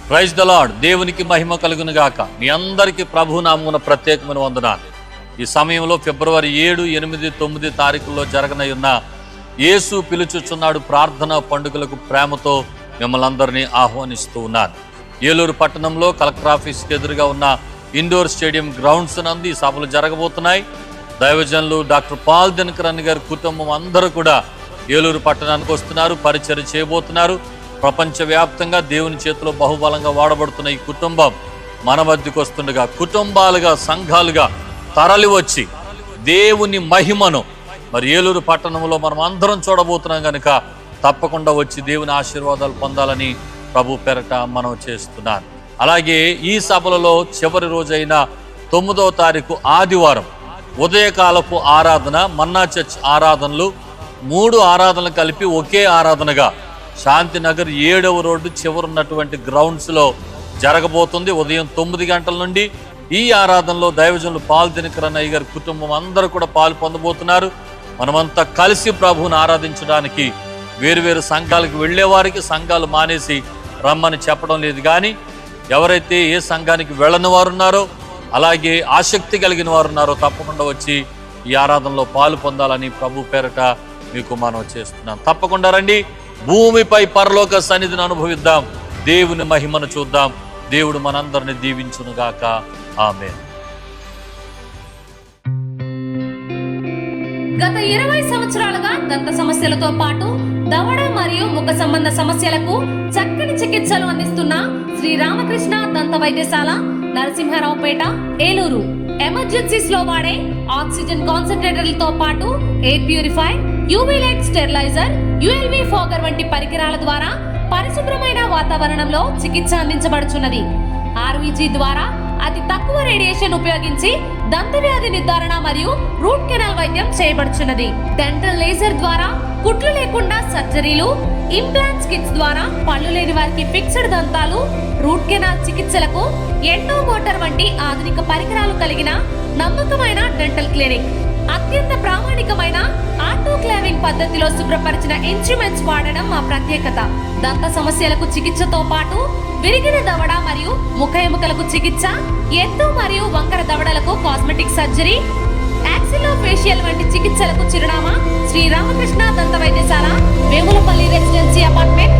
Praise the lord. దేవునికి మహిమ కలుగును గాక. మీ అందరికీ ప్రభు నామమున ప్రత్యేకమైన వందనాలు. ఈ సమయంలో ఫిబ్రవరి 7, 8, 9 తారీఖుల్లో జరగనయున్న యేసు పిలుచుచున్నాడు ప్రార్థన పండుగలకు ప్రేమతో మిమ్మల్ని అందరినీ ఆహ్వానిస్తూ ఉన్నాను. ఏలూరు పట్టణంలో కలెక్టర్ ఆఫీస్కి ఎదురుగా ఉన్న ఇండోర్ స్టేడియం గ్రౌండ్స్ నందు ఈ సభలు జరగబోతున్నాయి. దైవజనులు డాక్టర్ పాల్ దినకరన్ గారి కుటుంబం అందరూ కూడా ఏలూరు పట్టణానికి వస్తున్నారు, పరిచర్య చేయబోతున్నారు. ప్రపంచవ్యాప్తంగా దేవుని చేతిలో బహుబలంగా వాడబడుతున్న ఈ కుటుంబం మన మధ్యకు వస్తుండగా కుటుంబాలుగా, సంఘాలుగా తరలి వచ్చి దేవుని మహిమను మరి ఏలూరు పట్టణంలో మనం అందరం చూడబోతున్నాం కనుక తప్పకుండా వచ్చి దేవుని ఆశీర్వాదాలు పొందాలని ప్రభు పేరట మనం చేస్తున్నాను. అలాగే ఈ సభలలో చివరి రోజైన 9వ తారీఖు ఆదివారం ఉదయకాలపు ఆరాధన, మన్నా చర్చ్ ఆరాధనలు 3 ఆరాధనలు కలిపి ఒకే ఆరాధనగా శాంతినగర్ 7వ రోడ్డు చివరున్నటువంటి గ్రౌండ్స్లో జరగబోతుంది. ఉదయం 9 గంటల నుండి ఈ ఆరాధనలో దైవజనులు పాల్ దినకరన్ గారి కుటుంబం అందరూ కూడా పాలు పొందబోతున్నారు. మనమంతా కలిసి ప్రభువుని ఆరాధించడానికి వేరువేరు సంఘాలకు వెళ్ళేవారికి సంఘాలు మానేసి రమ్మని చెప్పడం లేదు. కానీ ఎవరైతే ఏ సంఘానికి వెళ్ళని వారు ఉన్నారో, అలాగే ఆసక్తి కలిగిన వారు ఉన్నారో తప్పకుండా వచ్చి ఈ ఆరాధనలో పాలు పొందాలని ప్రభు పేరట మీకు మనం చేస్తున్నాం. తప్పకుండా రండి. భూమిపై పరలోక సన్నిధిని అనుభవిద్దాం, దేవుని మహిమను చూద్దాం. దేవుడు మనందరిని దీవించునుగాక. ఆమేన్. గత 20 సంవత్సరాలుగా దంత సమస్యలతో పాటు దవడ మరియు ముఖ సంబంధ సమస్యలకు చక్కని చికిత్సలు అందిస్తున్న శ్రీ రామకృష్ణ దంత వైద్యశాల, నరసింహారావుపేట, ఏలూరు. ఎమర్జెన్సీస్ లో వాడే ఆక్సిజన్ కాన్సంట్రేటర్లతో పాటు air purify, UV light steriliser, ULV fogger వంటి పరికరాల ద్వారా పరిశుభ్రమైన వాతావరణంలో చికిత్స అందించబడుచున్నది. ఆర్వీజీ ద్వారా అతి తక్కువ రేడియేషన్ ఉపయోగించి దంత వ్యాధి నిర్ధారణ మరియు రూట్ కెనాల్ వైద్యం చేయబడుచున్నది. డెంటల్ లేజర్ ద్వారా కుట్లు లేకుండా సర్జరీలు, ఇంప్లాంట్స్ కిట్స్ ద్వారా పళ్ళు లేని వారికి ఫిక్స్డ్ దంతాలు, రూట్ కెనాల్ చికిత్సలకు ఎండో మోటార్ వంటి ఆధునిక పరికరాలు కలిగిన నమ్మకమైన డెంటల్ క్లినిక్. అత్యంత ప్రామాణికమైన ఆటోక్లావింగ్ పద్ధతిలో శుభ్రపరిచిన ఇన్స్ట్రుమెంట్స్ వాడడం మా ప్రత్యేకత. దంత సమస్యలకు చికిత్సతో పాటు విరిగిన దవడ మరియు ముఖ ఎముకలకు చికిత్స, ఎత్తు మరియు వంకర దవడలకు కాస్మెటిక్ సర్జరీ, యాక్సిలోఫేషియల్ వంటి చికిత్సలకు చిరునామా శ్రీ రామకృష్ణ దంత వైద్యశాల, వేములపల్లి రెసిడెన్సీ అపార్ట్మెంట్,